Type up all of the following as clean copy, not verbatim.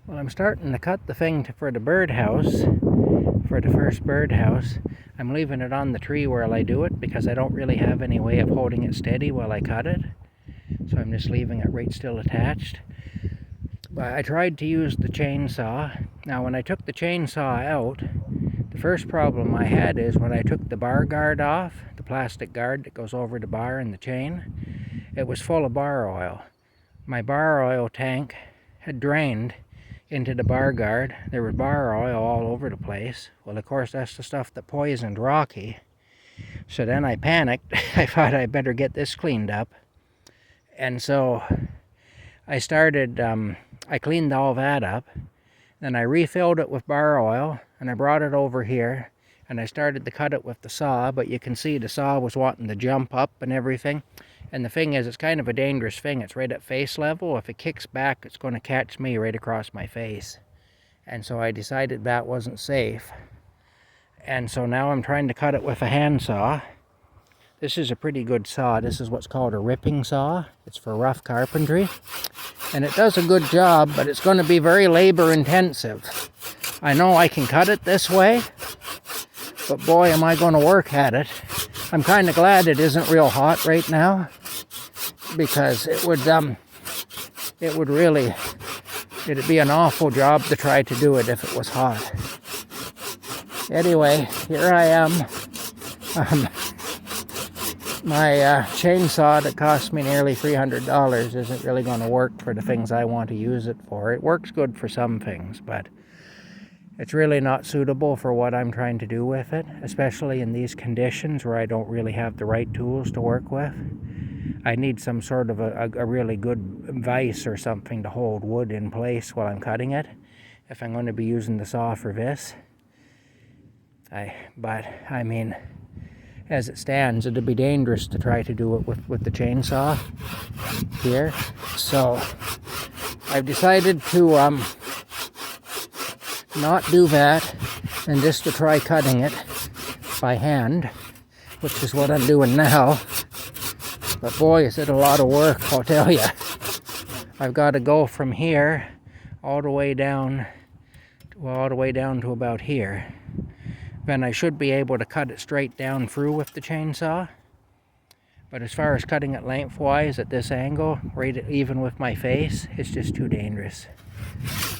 Well, I'm starting to cut the thing for the birdhouse, for the first birdhouse. I'm leaving it on the tree while I do it because I don't really have any way of holding it steady while I cut it. So I'm just leaving it right still attached. But I tried to use the chainsaw. Now when I took the chainsaw out, the first problem I had is when I took the bar guard off, the plastic guard that goes over the bar and the chain, it was full of bar oil. My bar oil tank had drained into the bar guard. There was bar oil all over the place. Well, of course, that's the stuff that poisoned Rocky. So then I panicked. I thought I better get this cleaned up. And so I started, I cleaned all that up. Then I refilled it with bar oil, and I brought it over here, and I started to cut it with the saw, but you can see the saw was wanting to jump up and everything. And the thing is, it's kind of a dangerous thing. It's right at face level. If it kicks back, it's going to catch me right across my face. And so I decided that wasn't safe. And so now I'm trying to cut it with a handsaw. This is a pretty good saw. This is what's called a ripping saw. It's for rough carpentry. And it does a good job, but it's going to be very labor intensive. I know I can cut it this way, but boy, am I going to work at it. I'm kind of glad it isn't real hot right now, because it'd be an awful job to try to do it if it was hot. Anyway, here I am. My chainsaw that cost me nearly $300 isn't really going to work for the things I want to use it for. It works good for some things, but it's really not suitable for what I'm trying to do with it, especially in these conditions where I don't really have the right tools to work with. I need some sort of a really good vise or something to hold wood in place while I'm cutting it, if I'm going to be using the saw for this. But I mean, as it stands, it'd be dangerous to try to do it with the chainsaw here. So I've decided to not do that, and just to try cutting it by hand, which is what I'm doing now. But boy, is it a lot of work, I'll tell you. I've got to go from here all the way down to about here. Then I should be able to cut it straight down through with the chainsaw. But as far as cutting it lengthwise at this angle, right even with my face, it's just too dangerous.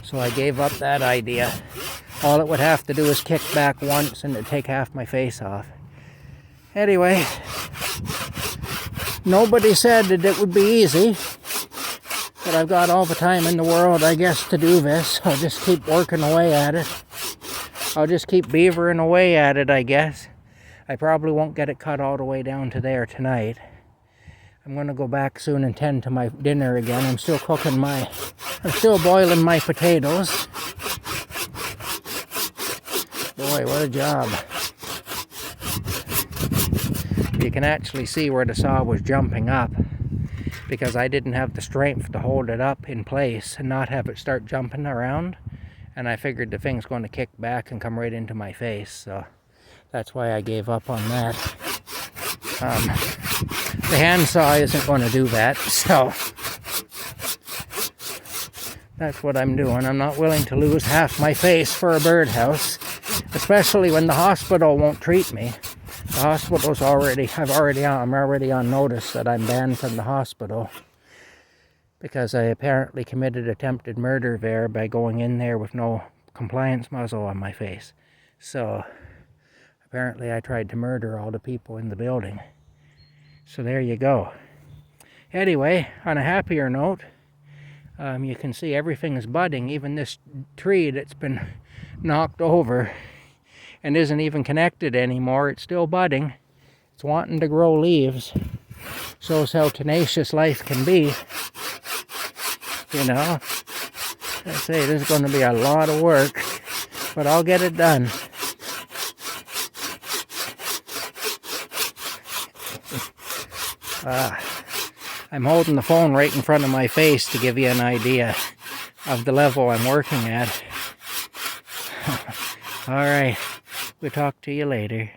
So I gave up that idea. All it would have to do is kick back once and it'd take half my face off. Anyway, nobody said that it would be easy, but I've got all the time in the world, I guess, to do this. I'll just keep working away at it. I'll just keep beavering away at it, I guess. I probably won't get it cut all the way down to there tonight. I'm going to go back soon and tend to my dinner again. I'm still boiling my potatoes. Boy, what a job. You can actually see where the saw was jumping up, because I didn't have the strength to hold it up in place and not have it start jumping around. And I figured the thing's going to kick back and come right into my face, so that's why I gave up on that. The handsaw isn't going to do that, so that's what I'm doing. I'm not willing to lose half my face for a birdhouse, especially when the hospital won't treat me. The hospital's I'm already on notice that I'm banned from the hospital, because I apparently committed attempted murder there by going in there with no compliance muzzle on my face. So apparently I tried to murder all the people in the building. So there you go. Anyway, on a happier note, you can see everything is budding. Even this tree that's been knocked over and isn't even connected anymore, it's still budding. It's wanting to grow leaves. Shows how tenacious life can be. You know, I say this is going to be a lot of work, but I'll get it done. I'm holding the phone right in front of my face to give you an idea of the level I'm working at. All right, we'll talk to you later.